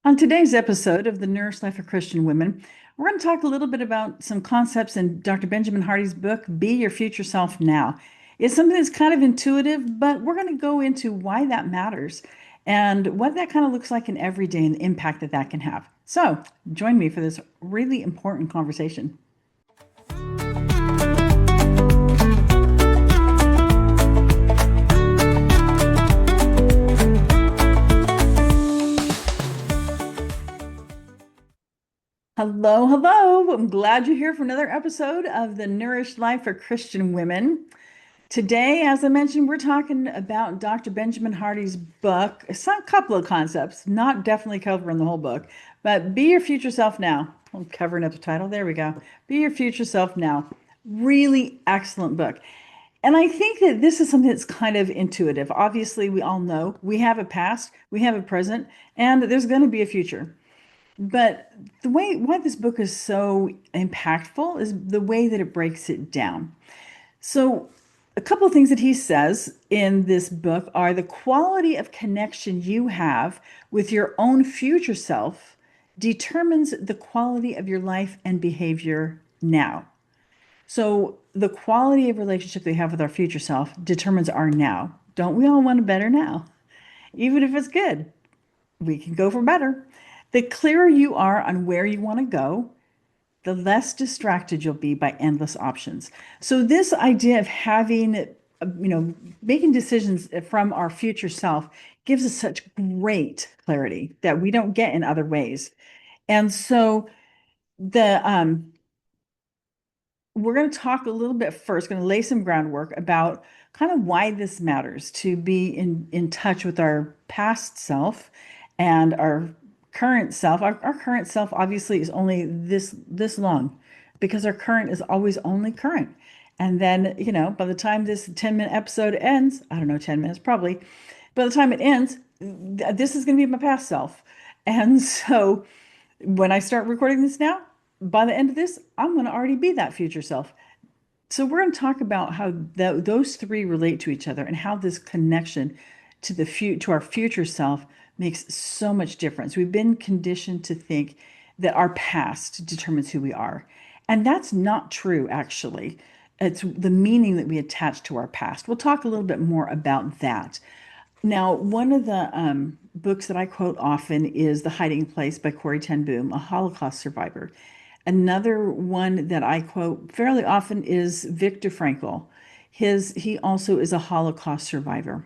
On today's episode of The Nourished Life of Christian Women, we're going to talk a little bit about some concepts in Dr. Benjamin Hardy's book, Be Your Future Self Now. It's something that's kind of intuitive, but we're going to go into why that matters and what that kind of looks like in every day and the impact that that can have. So, join me for this really important conversation. Hello, hello. I'm glad you're here for another episode of The Nourished Life for Christian Women. Today, as I mentioned, we're talking about Dr. Benjamin Hardy's book. It's a couple of concepts, not definitely covering the whole book, but Be Your Future Self Now. I'm covering up the title. There we go. Be Your Future Self Now. Really excellent book. And I think that this is something that's kind of intuitive. Obviously, we all know we have a past, we have a present, and there's going to be a future. But the way why this book is so impactful is the way that it breaks it down. So, a couple of things that he says in this book are the quality of connection you have with your own future self determines the quality of your life and behavior now. So, the quality of relationship we have with our future self determines our now. Don't we all want a better now? Even if it's good, we can go for better. The clearer you are on where you want to go, the less distracted you'll be by endless options. So this idea of having, making decisions from our future self gives us such great clarity that we don't get in other ways. And so the we're going to talk a little bit first, going to lay some groundwork about kind of why this matters to be in touch with our past self and our current self. Our current self obviously is only this long because our current is always only current. And then, by the time this 10-minute episode ends, I don't know, 10 minutes probably, by the time it ends, this is going to be my past self. And so when I start recording this now, by the end of this, I'm going to already be that future self. So we're going to talk about how those three relate to each other and how this connection to to our future self makes so much difference. We've been conditioned to think that our past determines who we are, and that's not true actually. It's the meaning that we attach to our past. We'll talk a little bit more about that. Now, one of the books that I quote often is The Hiding Place by Corrie ten Boom, a Holocaust survivor. Another one that I quote fairly often is Viktor Frankl. He also is a Holocaust survivor.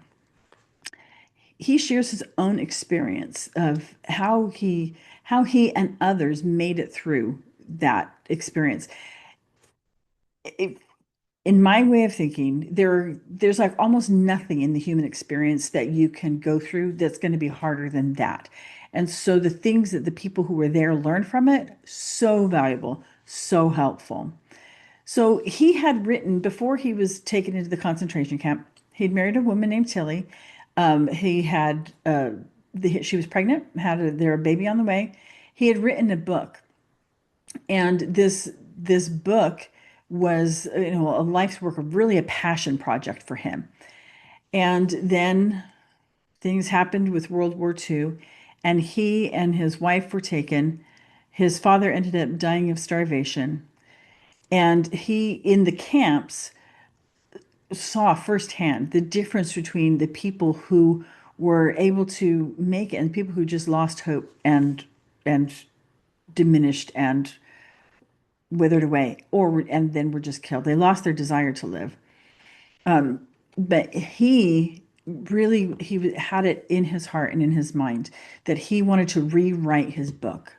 He shares his own experience of how he and others made it through that experience. It, in my way of thinking, there's like almost nothing in the human experience that you can go through that's going to be harder than that. And so the things that the people who were there learned from it, so valuable, so helpful. So he had written before he was taken into the concentration camp, he'd married a woman named Tilly. He had she was pregnant, had their baby on the way. He had written a book, and this book was a life's work of really a passion project for him. And then things happened with World War II, and he and his wife were taken. His father ended up dying of starvation, and he in the camps saw firsthand the difference between the people who were able to make it and people who just lost hope and diminished and withered away and then were just killed. They lost their desire to live. But he had it in his heart and in his mind that he wanted to rewrite his book.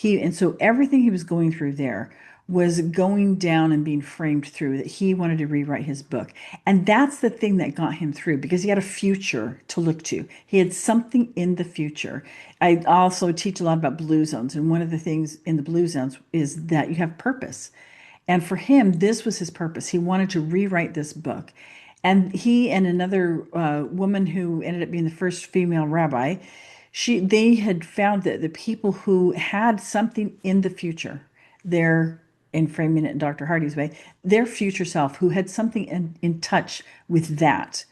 And so everything he was going through there was going down and being framed through that he wanted to rewrite his book. And that's the thing that got him through because he had a future to look to. He had something in the future. I also teach a lot about blue zones. And one of the things in the blue zones is that you have purpose. And for him, this was his purpose. He wanted to rewrite this book. And he and another woman who ended up being the first female rabbi, they had found that the people who had something in the future, in framing it in Dr. Hardy's way, their future self, who had something in touch with that,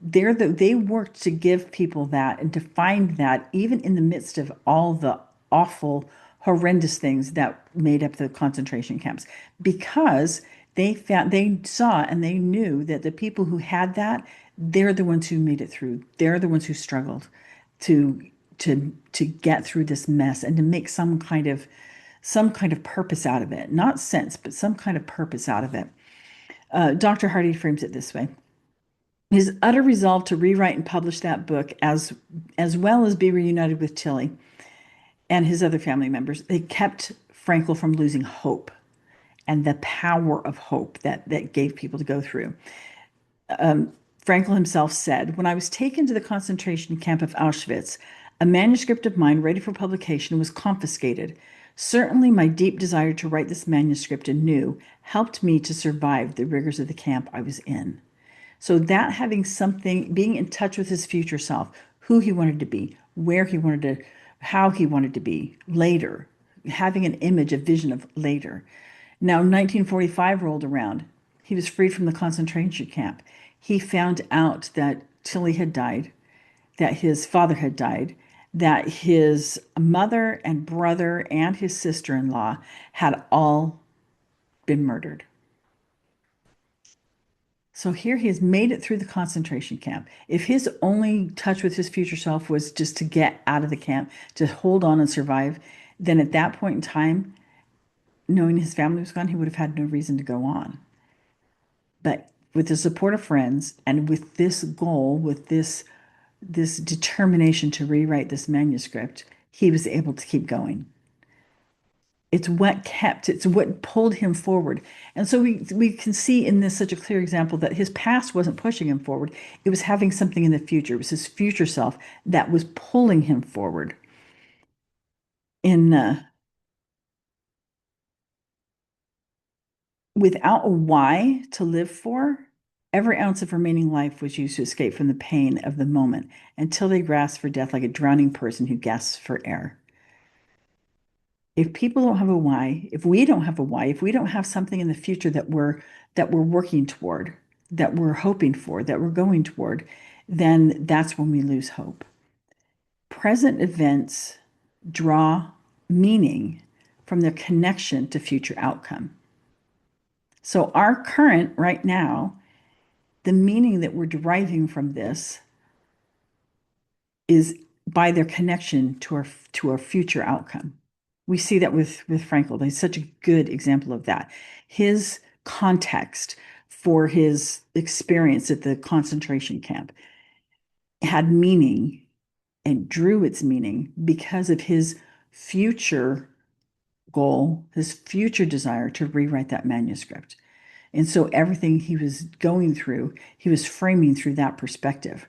They worked to give people that and to find that even in the midst of all the awful, horrendous things that made up the concentration camps, because they saw and they knew that the people who had that, they're the ones who made it through. They're the ones who struggled to to get through this mess and to make some kind of purpose out of it. Not sense, but some kind of purpose out of it. Dr. Hardy frames it this way. His utter resolve to rewrite and publish that book, as well as be reunited with Tilly and his other family members, they kept Frankel from losing hope and the power of hope that gave people to go through. Frankel himself said, "When I was taken to the concentration camp of Auschwitz, a manuscript of mine ready for publication was confiscated. Certainly, my deep desire to write this manuscript anew helped me to survive the rigors of the camp I was in." So that having something, being in touch with his future self, who he wanted to be, where he wanted to, how he wanted to be later, having an image, a vision of later. Now, 1945 rolled around. He was freed from the concentration camp. He found out that Tilly had died, that his father had died, that his mother and brother and his sister-in-law had all been murdered. So here he has made it through the concentration camp. If his only touch with his future self was just to get out of the camp, to hold on and survive, then at that point in time, knowing his family was gone, he would have had no reason to go on. But with the support of friends and with this goal, with this determination to rewrite this manuscript, he was able to keep going. It's what pulled him forward. And so we can see in this such a clear example that his past wasn't pushing him forward. It was having something in the future. It was his future self that was pulling him forward. In Without a why to live for, every ounce of remaining life was used to escape from the pain of the moment until they grasped for death like a drowning person who gasps for air. If people don't have a why, if we don't have a why, if we don't have something in the future that we're working toward, that we're hoping for, that we're going toward, then that's when we lose hope. Present events draw meaning from their connection to future outcome. So our current right now, the meaning that we're deriving from this is by their connection to our future outcome. We see that with Frankel. He's such a good example of that. His context for his experience at the concentration camp had meaning and drew its meaning because of his future goal, his future desire to rewrite that manuscript. And so everything he was going through, he was framing through that perspective.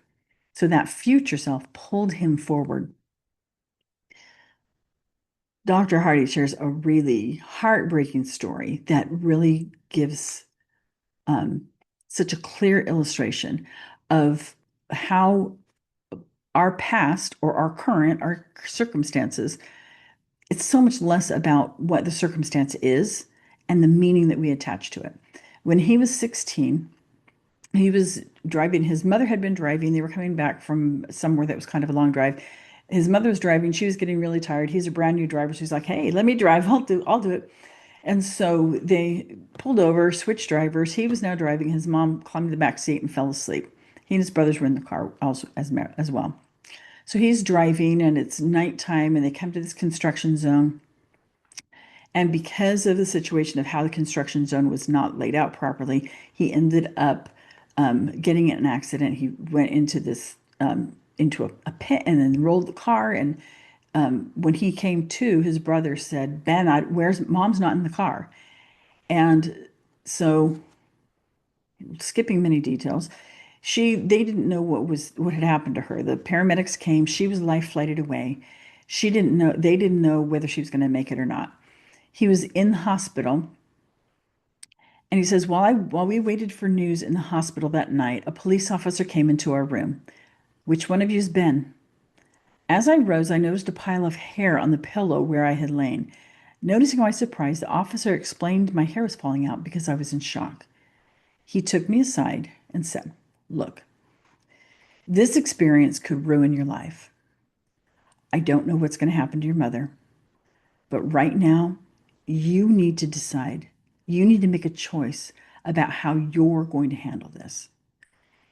So that future self pulled him forward. Dr. Hardy shares a really heartbreaking story that really gives such a clear illustration of how our past or our current, our circumstances, it's so much less about what the circumstance is and the meaning that we attach to it. When he was 16, he was driving. His mother had been driving. They were coming back from somewhere that was kind of a long drive. His mother was driving. She was getting really tired. He's a brand new driver. She's like, "Hey, let me drive. I'll do it." And so they pulled over, switched drivers. He was now driving. His mom climbed the back seat and fell asleep. He and his brothers were in the car also as well. So he's driving, and it's nighttime, and they come to this construction zone. And because of the situation of how the construction zone was not laid out properly, he ended up getting in an accident. He went into this into a pit and then rolled the car. And when he came to, his brother said, "Ben, where's mom's not in the car?" And so, skipping many details, they didn't know what had happened to her. The paramedics came. She was life flighted away. She didn't know. They didn't know whether she was going to make it or not. He was in the hospital. And he says, while we waited for news in the hospital that night, a police officer came into our room. "Which one of you's Ben?" As I rose, I noticed a pile of hair on the pillow where I had lain. Noticing my surprise, the officer explained my hair was falling out because I was in shock. He took me aside and said, "Look, This experience could ruin your life. I don't know what's going to happen to your mother, but right now, you need to decide. You need to make a choice about how you're going to handle this.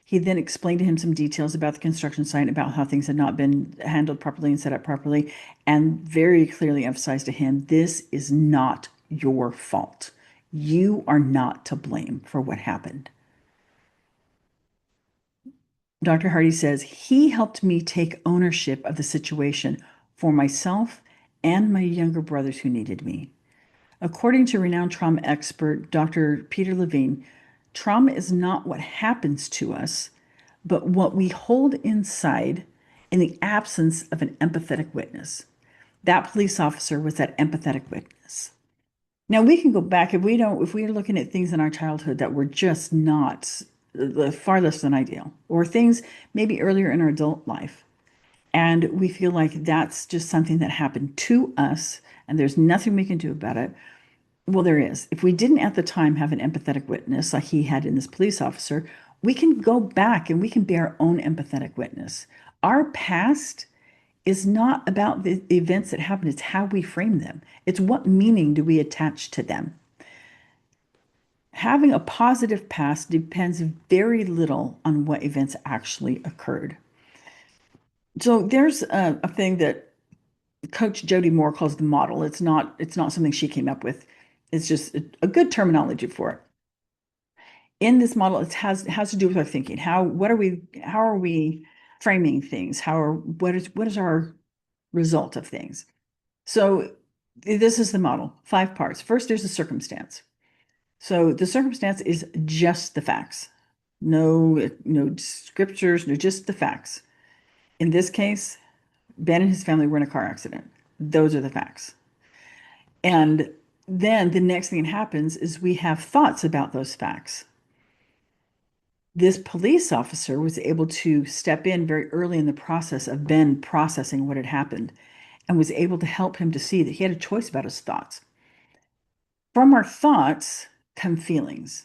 He then explained to him some details about the construction site, about how things had not been handled properly and set up properly, and very clearly emphasized to him this is not your fault. You are not to blame for what happened. Dr. Hardy says he helped me take ownership of the situation for myself and my younger brothers who needed me. According to renowned trauma expert Dr. Peter Levine, trauma is not what happens to us, but what we hold inside in the absence of an empathetic witness. That police officer was that empathetic witness. Now we can go back if we're looking at things in our childhood that were just not far less than ideal, or things maybe earlier in our adult life, and we feel like that's just something that happened to us and there's nothing we can do about it. Well, there is. If we didn't at the time have an empathetic witness like he had in this police officer, we can go back and we can be our own empathetic witness. Our past is not about the events that happened, it's how we frame them. It's what meaning do we attach to them. Having a positive past depends very little on what events actually occurred. So there's a thing that Coach Jody Moore calls the model. It's not something she came up with. It's just a good terminology for it. In this model, it has to do with our thinking. How are we framing things? What is our result of things? So this is the model, 5 parts. First, there's a circumstance. So the circumstance is just the facts. No scriptures, no, just the facts. In this case, Ben and his family were in a car accident. Those are the facts. And then the next thing that happens is we have thoughts about those facts. This police officer was able to step in very early in the process of Ben processing what had happened and was able to help him to see that he had a choice about his thoughts. From our thoughts come feelings,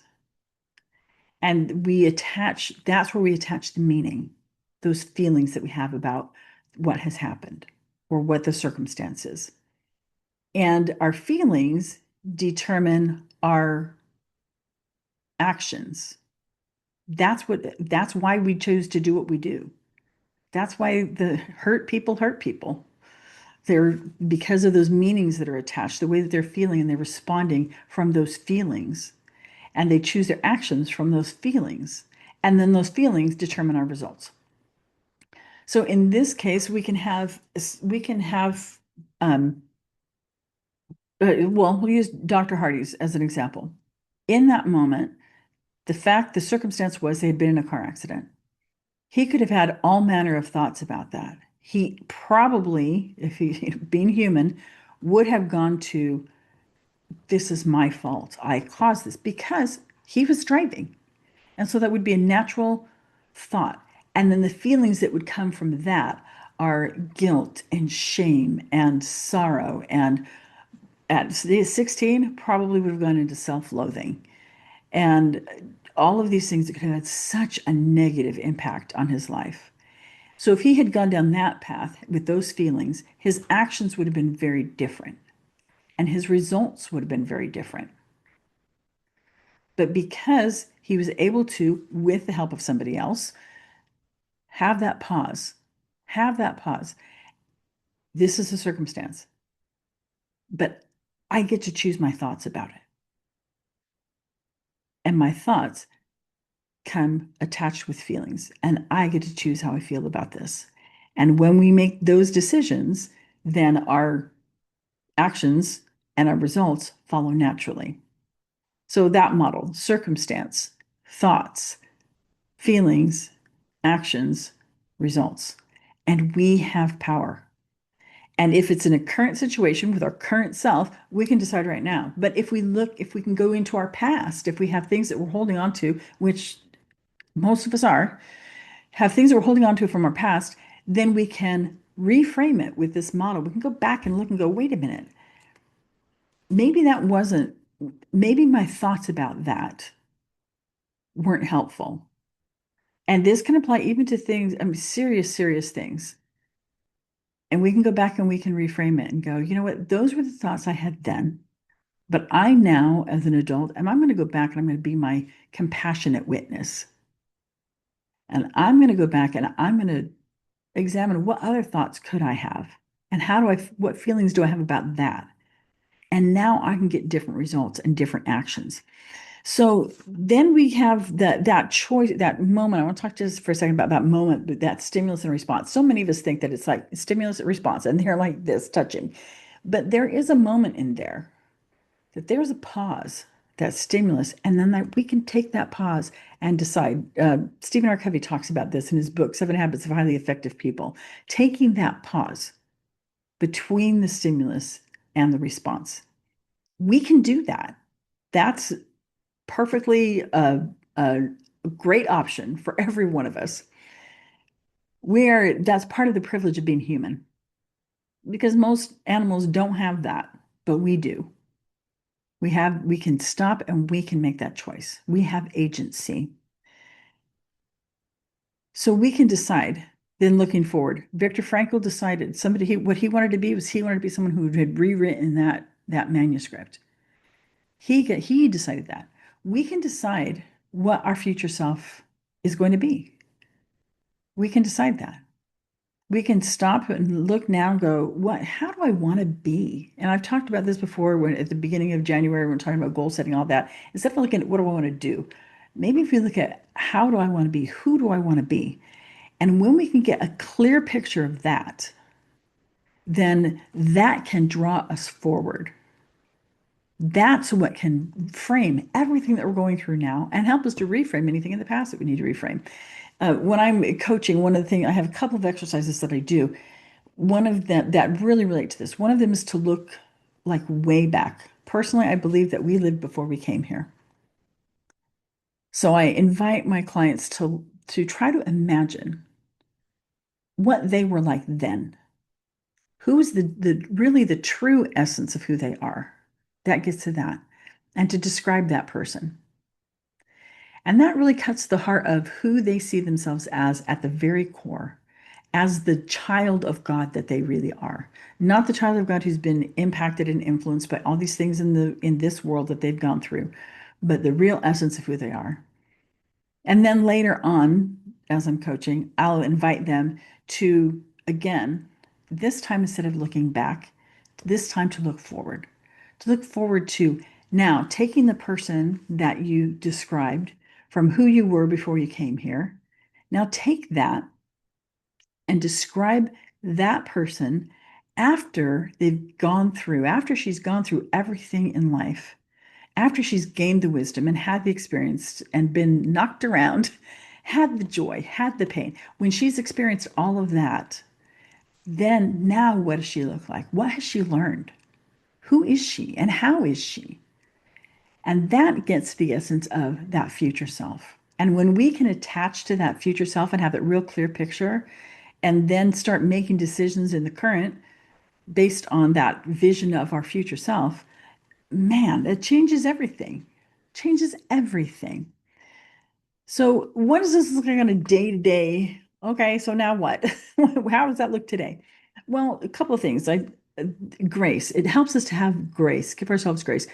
and that's where we attach the meaning, those feelings that we have about what has happened or what the circumstance is. And our feelings determine our actions. That's why we choose to do what we do. That's why the hurt people. They're because of those meanings that are attached, the way that they're feeling, and they're responding from those feelings, and they choose their actions from those feelings. And then those feelings determine our results. So in this case, we can have well, we'll use Dr. Hardy's as an example. In that moment, the circumstance was they had been in a car accident. He could have had all manner of thoughts about that. He probably, if he being human, would have gone to, this is my fault. I caused this because he was driving. And so that would be a natural thought. And then the feelings that would come from that are guilt and shame and sorrow. And at 16, probably would have gone into self-loathing. And all of these things that could have had such a negative impact on his life. So if he had gone down that path with those feelings, his actions would have been very different and his results would have been very different. But because he was able to, with the help of somebody else, have that pause, have that pause. This is a circumstance, but I get to choose my thoughts about it. And my thoughts come attached with feelings, and I get to choose how I feel about this. And when we make those decisions, then our actions and our results follow naturally. So that model, circumstance, thoughts, feelings, actions, results. And we have power. And if it's in a current situation with our current self, we can decide right now. But if we can go into our past, if we have things that we're holding on to, which most of us have things that we're holding on to from our past, then we can reframe it with this model. We can go back and look and go, wait a minute, maybe that wasn't, maybe my thoughts about that weren't helpful. And this can apply even to things, I mean, serious, serious things. And we can go back and we can reframe it and go, you know what? Those were the thoughts I had then. But I now, as an adult, and I'm going to go back and I'm going to be my compassionate witness. And I'm going to go back and I'm going to examine what other thoughts could I have? And what feelings do I have about that? And now I can get different results and different actions. So then we have that choice, that moment. I want to talk just for a second about that moment, that stimulus and response. So many of us think that it's like stimulus and response, and they're like this touching. But there is a moment in there that there's a pause, that stimulus, and then that we can take that pause and decide. Stephen R. Covey talks about this in his book, Seven Habits of Highly Effective People, taking that pause between the stimulus and the response. We can do that. That's perfectly a great option for every one of us. Where that's part of the privilege of being human, because most animals don't have that, but we do. We can stop and we can make that choice. We have agency. So we can decide. Then looking forward, Viktor Frankl decided what he wanted to be was he wanted to be someone who had rewritten that manuscript. He decided that. We can decide what our future self is going to be. We can decide that. We can stop and look now and go, how do I want to be? And I've talked about this before when at the beginning of January, when we're talking about goal setting, all that. Instead of looking at what do I want to do, maybe if you look at how do I want to be, who do I want to be? And when we can get a clear picture of that, then that can draw us forward. That's what can frame everything that we're going through now and help us to reframe anything in the past that we need to reframe. When I'm coaching, one of the things I have a couple of exercises that I do. One of them that really relate to this. One of them is to look like way back. Personally, I believe that we lived before we came here. So I invite my clients to try to imagine what they were like then. Who is the really the true essence of who they are? That gets to that. And to describe that person. And that really cuts the heart of who they see themselves as at the very core, as the child of God that they really are. Not the child of God who's been impacted and influenced by all these things in this world that they've gone through, but the real essence of who they are. And then later on, as I'm coaching, I'll invite them to, again, this time instead of looking back, this time to look forward to now taking the person that you described from who you were before you came here. Now take that and describe that person after she's gone through everything in life, after she's gained the wisdom and had the experience and been knocked around, had the joy, had the pain. When she's experienced all of that, then now what does she look like? What has she learned? Who is she and how is she? And that gets the essence of that future self. And when we can attach to that future self and have that real clear picture, and then start making decisions in the current based on that vision of our future self, man, it changes everything. Changes everything. So, what does this look like on a day to day? Okay, so now what? How does that look today? Well, a couple of things. Grace. It helps us to have grace, give ourselves grace.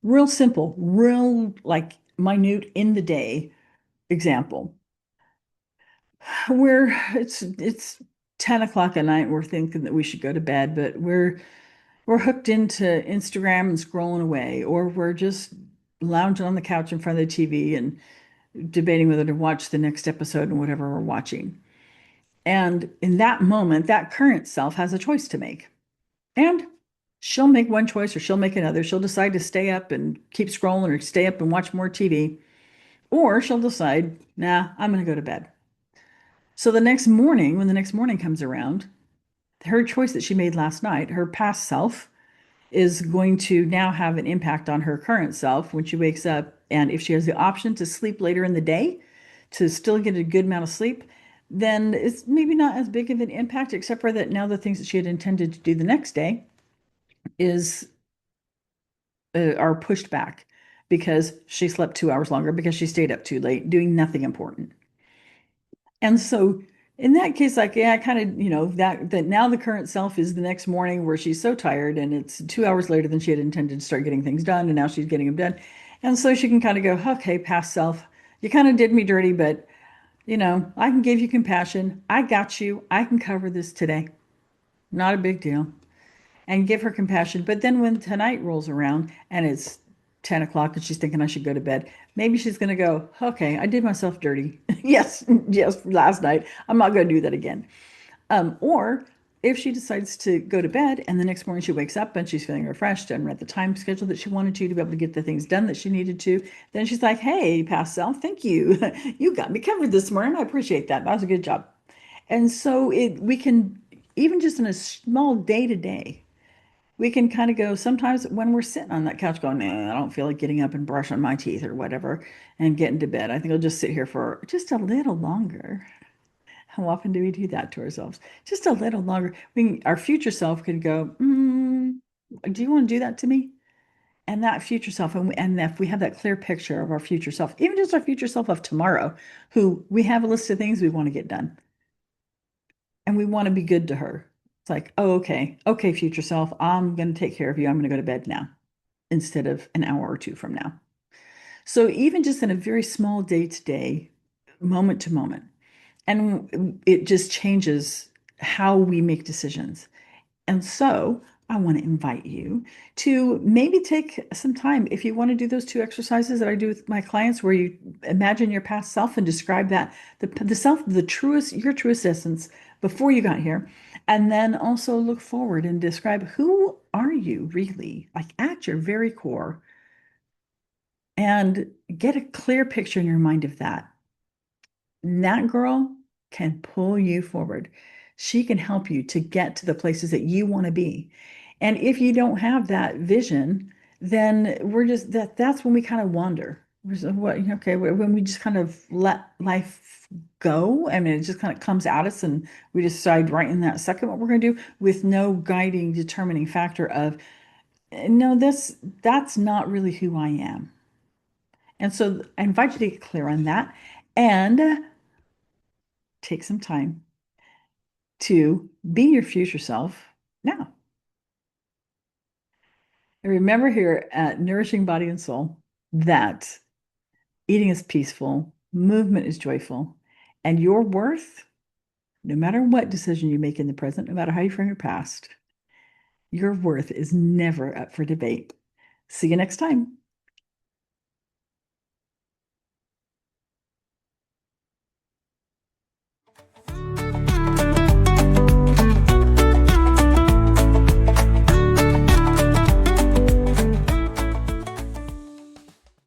Real simple, real like minute in the day example. It's 10 o'clock at night. We're thinking that we should go to bed, but we're hooked into Instagram and scrolling away, or we're just lounging on the couch in front of the TV and debating whether to watch the next episode and whatever we're watching. And in that moment, that current self has a choice to make. And she'll make one choice or she'll make another. She'll decide to stay up and keep scrolling or stay up and watch more TV. Or she'll decide, nah, I'm going to go to bed. So the next morning, when the next morning comes around, her choice that she made last night, her past self, is going to now have an impact on her current self when she wakes up. And if she has the option to sleep later in the day to still get a good amount of sleep, then it's maybe not as big of an impact, except for that now the things that she had intended to do the next day is are pushed back because she slept 2 hours longer because she stayed up too late doing nothing important. And so in that case, like, yeah, I kind of, that now the current self is the next morning where she's so tired and it's 2 hours later than she had intended to start getting things done, and now she's getting them done. And so she can kind of go, okay, past self, you kind of did me dirty, but I can give you compassion. I got you. I can cover this today. Not a big deal. And give her compassion. But then when tonight rolls around and it's 10 o'clock and she's thinking I should go to bed, maybe she's going to go, okay, I did myself dirty. Yes, yes, last night. I'm not going to do that again. Or if she decides to go to bed and the next morning she wakes up and she's feeling refreshed and read the time schedule that she wanted to be able to get the things done that she needed to, then she's like, hey, past self, thank you. You got me covered this morning. I appreciate that. That was a good job. And so we can, even just in a small day to day, we can kind of go sometimes when we're sitting on that couch going, nah, I don't feel like getting up and brushing my teeth or whatever and getting to bed. I think I'll just sit here for just a little longer. How often do we do that to ourselves? Just a little longer. Our future self could go, do you want to do that to me? And that future self, and if we have that clear picture of our future self, even just our future self of tomorrow, who we have a list of things we want to get done and we want to be good to her. It's like, oh, okay, okay, future self, I'm going to take care of you. I'm going to go to bed now instead of an hour or two from now. So even just in a very small day to day, moment to moment, and it just changes how we make decisions. And so I want to invite you to maybe take some time if you want to do those two exercises that I do with my clients, where you imagine your past self and describe that the self, the truest, your truest essence before you got here. And then also look forward and describe who are you really, like at your very core, and get a clear picture in your mind of that. That girl can pull you forward. She can help you to get to the places that you want to be. And if you don't have that vision, then we're just that's when we kind of wander. Okay, when we just kind of let life go. I mean, it just kind of comes at us and we decide right in that second what we're going to do with no guiding, determining factor of, no, that's not really who I am. And so I invite you to get clear on that and take some time to be your future self now. And remember here at Nourishing Body and Soul that eating is peaceful, movement is joyful, and your worth, no matter what decision you make in the present, no matter how you frame your past, your worth is never up for debate. See you next time.